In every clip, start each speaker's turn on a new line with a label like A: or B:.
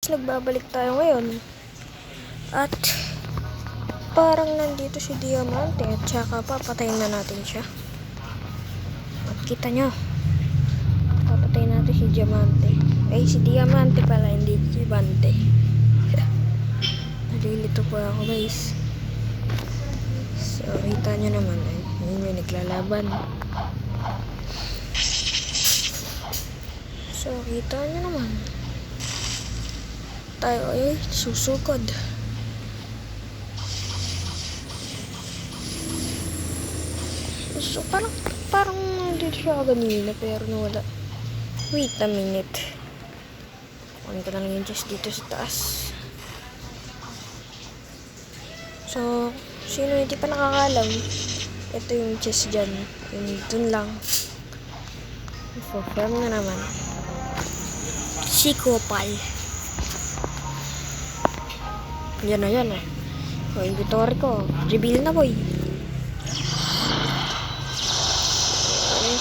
A: Nagbabalik tayo ngayon at parang nandito si Diamante at saka papatayin na natin siya. At kita nyo, papatayin natin si Diamante. Ay, si Diamante pala, hindi Diamante. Nalilito po ako, guys. So, kita nyo naman, yun yung naglalaban. So, kita nyo naman, tayo ay susugod. So parang dito siya kanina pero nawala. Wait a minute. Kunin ko na lang yung chest dito sa taas. So sino hindi pa nakakalam, ito yung chest dyan. Yung dun lang. I-confirm na naman. Si Kopal. Yan na yan O, inventory ko. Reveal na, boy. Okay.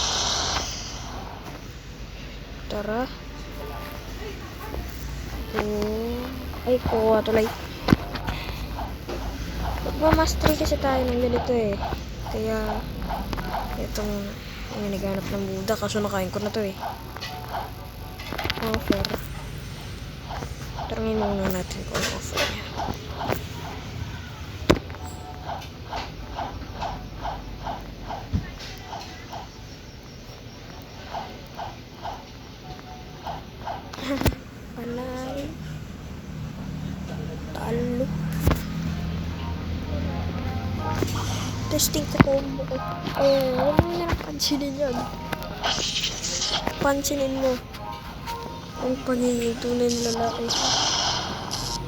A: Tara. Ay, kuha tuloy. Magmamastery kasi tayo ng ganito Kaya, ito muna. Ay, naghanap ng Buddha. Kaso nakain ko na to Offer. Tarangin muna natin kung ano offer niya. Panay. Talo. Testing ko combo ko. Huwag mo na pansinin yan. Pansinin mo ang pagiging tunay na lalaki.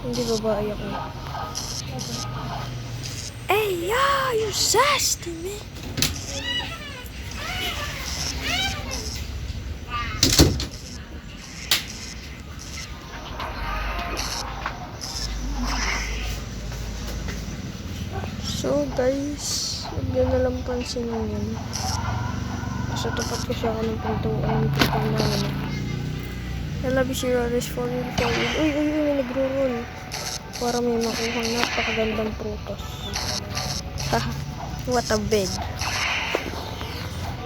A: Hindi babae ako. Hey, yeah, you sassy, man. So, guys, huwag nyo na lang pansinin yun. Nasa tapat kasi ako ng pintuan namin. Nalabi si Raris for you. Uy, may nagro-roll. Para may makuhang napakagandang prutas. Haha, what a bed.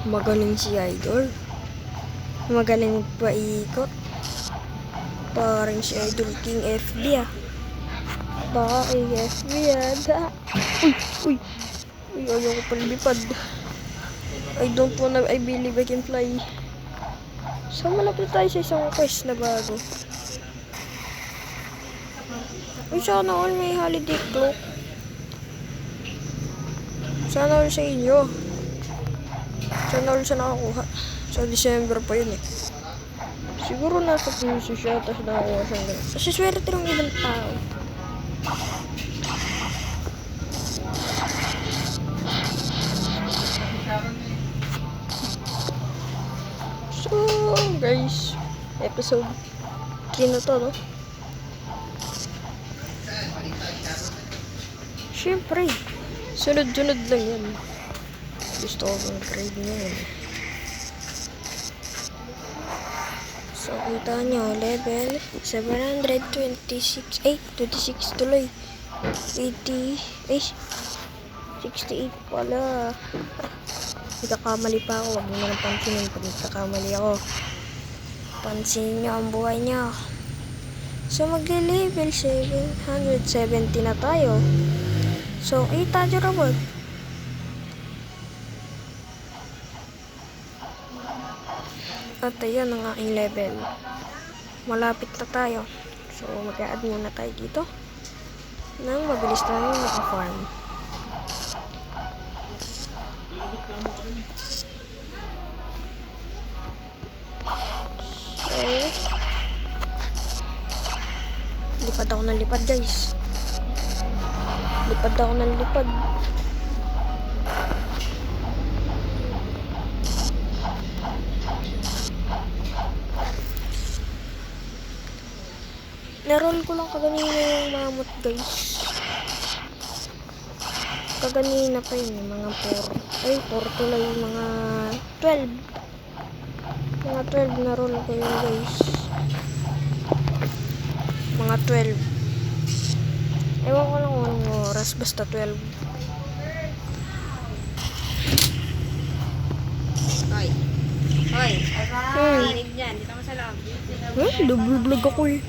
A: Magaling si Idol. Magaling pa ikot. Parang si Idol King FB Baka King FB Uy, ayaw ko palipad. I believe I can fly. So, malapit tayo sa isang quest na bago. Uy, sana all may holiday cloak. Sana all sa inyo. Sana all sa nakakuha. Sa December pa yun Siguro nasa PC siya, tapos nakakuha siya ganun. Kasi swerte ng ibang tao. So, guys, episode 3 na to, Siyempre, sunod-sunod lang yan. Gusto ko ng trade ngayon. So, kita nyo, level 726, 26 tuloy. 68 pala. Nagkakamali pa ako. Huwag mo na pansinin pag nagkakamali ako. Pansinin nyo ang buhay nyo. So, mag-level 770 na tayo. So, kita nyo naman. At ayan ang aking level. Malapit na tayo. So, mag-a-add muna tayo dito. Nang mabilis tayo maka-farm. So, lipad ako ng lipad, guys. Lipad ako ng lipad. Naroll ko lang kaganina yung mammoth, guys. Kaganina pa yun, mga 4 tulay, mga 12. Mga 12 na roll ko yun, guys. Mga Mga 12. Ewan ko lang kung anong oras. Basta 12.
B: Hoy. Hoy.
A: Hmm.
B: Inig dyan. Dito ka sa loob.
A: Nagblog ako eh.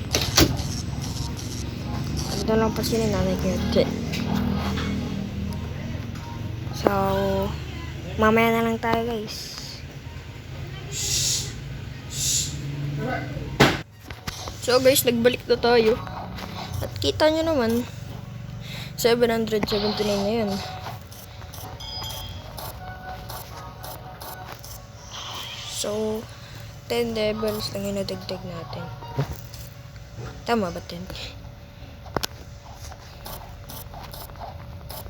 A: Dito lang pa sila nanay ko. So, mamaya na lang tayo guys. So guys, nagbalik na tayo. At kita nyo naman, 779 na yun. So, 10 levels lang yung nadagdag natin. Tama ba 10?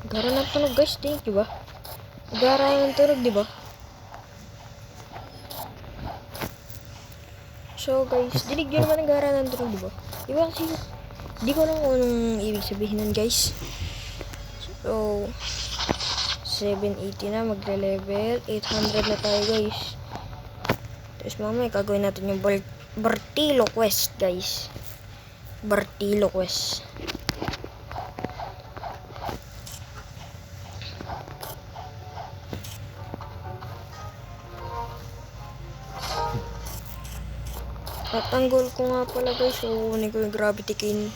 A: Gara ng tunog guys, thank you ba? Gara ng tunog, di ba? So guys, dinig yun naman ang gara ng tunog, di ba? Di ba kasi, di ko lang kung anong ibig sabihin nun guys. So, 780 na, magle-level. 800 na tayo guys. Tapos mamaya gagawin natin yung Bartilo quest guys. Bartilo quest. At ang goal ko nga pala guys, so kunin ko yung gravity cane.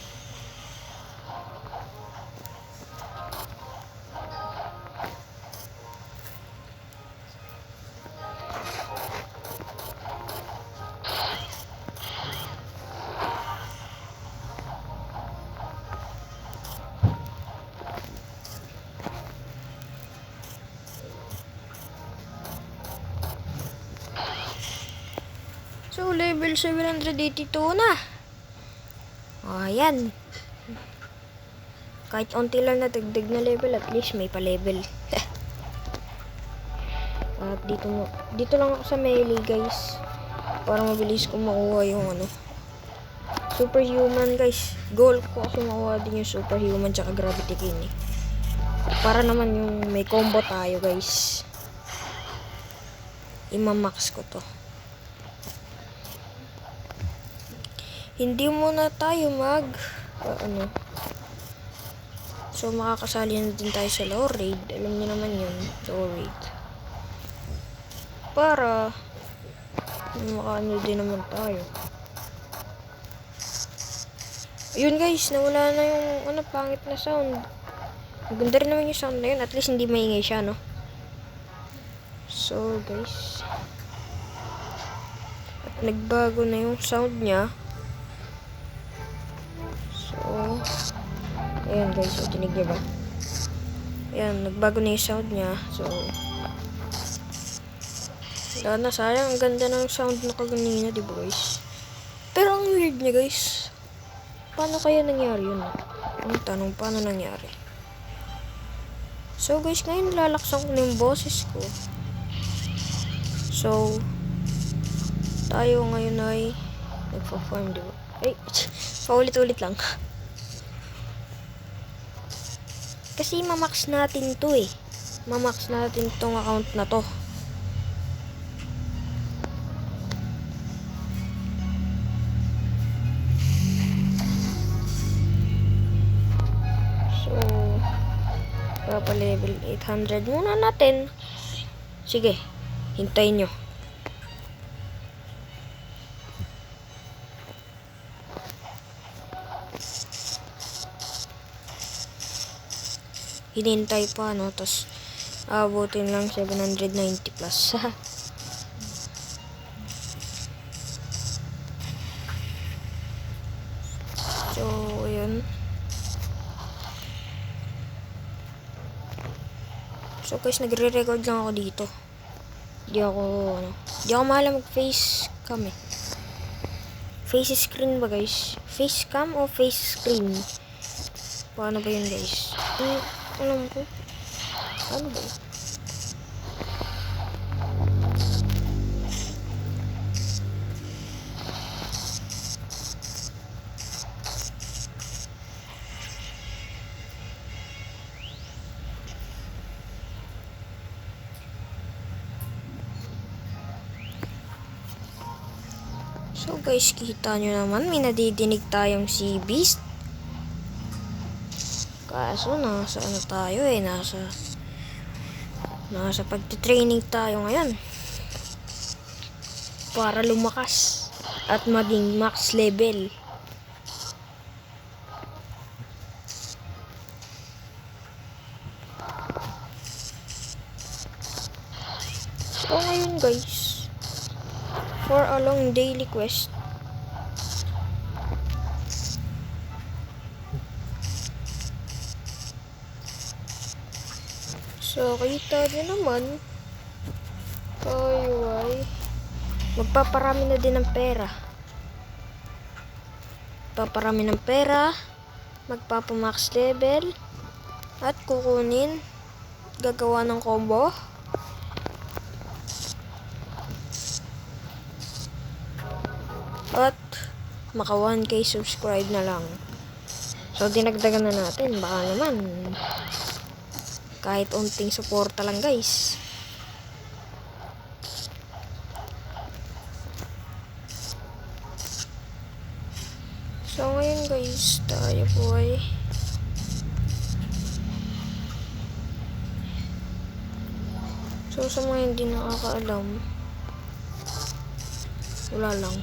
A: So, level 782 na. Ayan. Kahit onti lang na dagdag na level, at least may pa-level. At dito lang ako sa melee, guys. Para mabilis ko makuha yung superhuman, guys. Goal ko kasi makuha din yung superhuman tsaka gravity cane. Para naman yung may combo tayo, guys. Imamax ko to. Hindi muna tayo So, makakasali na din tayo sa low raid. Alam niyo naman yun, low raid. Para, makaano din naman tayo. Ayun guys, nawala na yung, pangit na sound. Maganda rin naman yung sound na yun. At least hindi maingay siya, no? So, guys. At nagbago na yung sound niya. Ayan guys, so tinig niyo ba? Ayan, nagbago na yung sound niya. So, wala na, sayang. Ang ganda ng sound na kaganina, di ba guys? Pero ang weird niya guys. Paano kaya nangyari yun? Ang tanong, paano nangyari? So guys, ngayon lalaksan ko na yung boses ko. So, tayo ngayon ay nagpa-farm, di ba? Ay, paulit-ulit lang. Kasi mamax natin to eh. Mamax natin tong account na to. So, pa level 800 muna natin. Sige, hintayin nyo. Hinintay pa, no? Tapos, abutin lang 790 plus. So, ayun. So, guys, nagre-record lang ako dito. Di ako mahala mag-face cam eh. Face screen ba, guys? Face cam o face screen? Paano ba yun, guys? Alam ko. Ano ba? So guys, kita nyo naman, may nadidinig tayong si Beast. Kaso nasa ano tayo eh, nasa pagtitraining tayo ngayon. Para lumakas at maging max level. So ngayon guys, for a long daily quest, so kita din naman tayo ay magpaparami na din ng pera. Magpapamax level, at kukunin, gagawa ng combo. At maka 1K subscribe na lang. So dinagdagan na natin, baka naman kahit unting suporta lang guys. So ngayon guys, tayo po ay sa mga hindi nakakaalam, wala lang.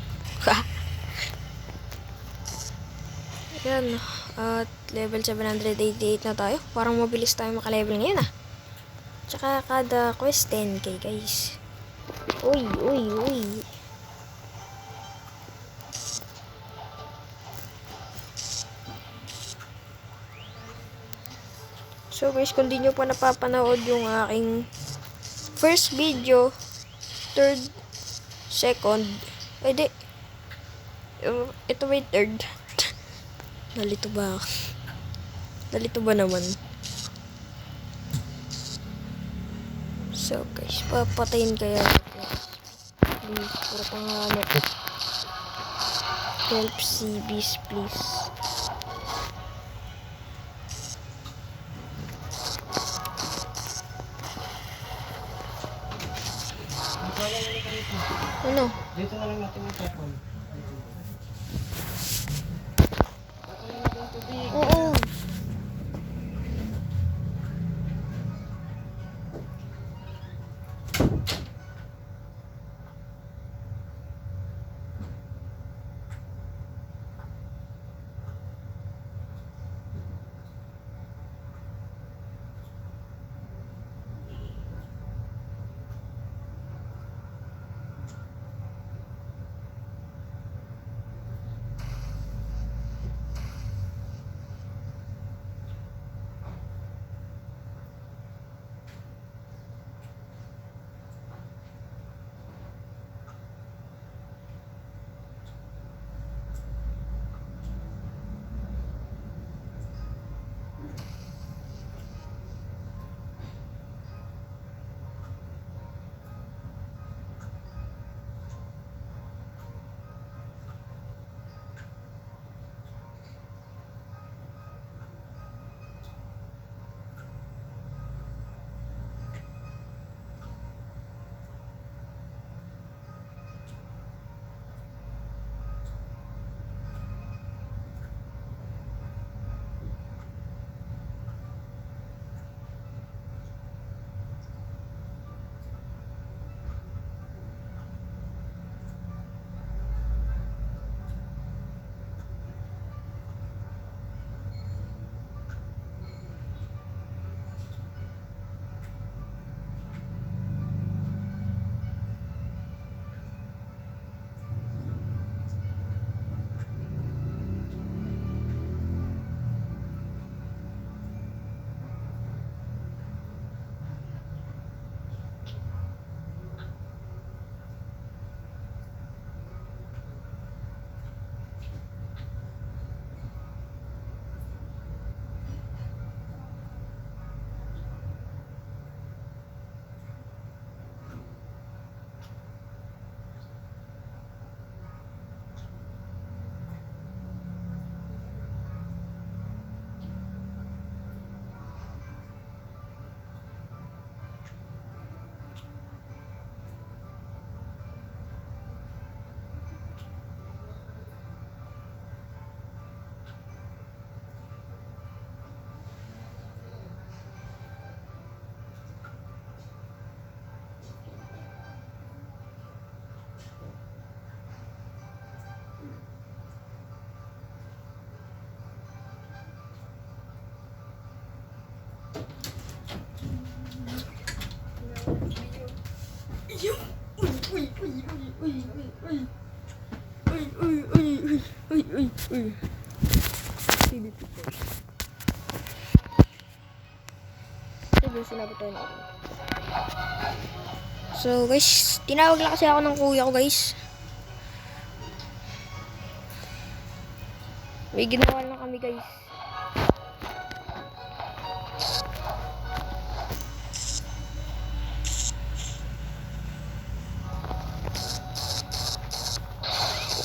A: Yan, at level 788 na tayo. Parang mabilis tayo makalevel ngayon ah. Tsaka kada quest 10k guys. Uy. So guys, kung di nyo pa napapanood yung aking first video, third, second, ito may third. Nalito ba naman? So guys, papatayin kaya please, puro pangalan. Help CBs please. Ano?
C: Dito na lang natin yung cellphone.
A: Oo. So guys, tinawag lang kasi ako ng kuya ko guys. May ginawa lang kami guys.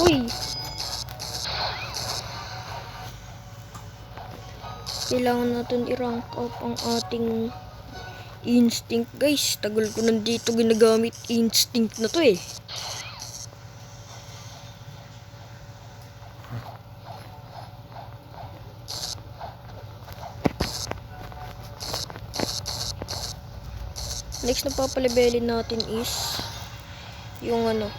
A: Uy! Kailangan natin i-rank up ang ating instinct guys. Tagal ko nandito ginagamit instinct na to eh. Next na papalebelin natin is yung ano,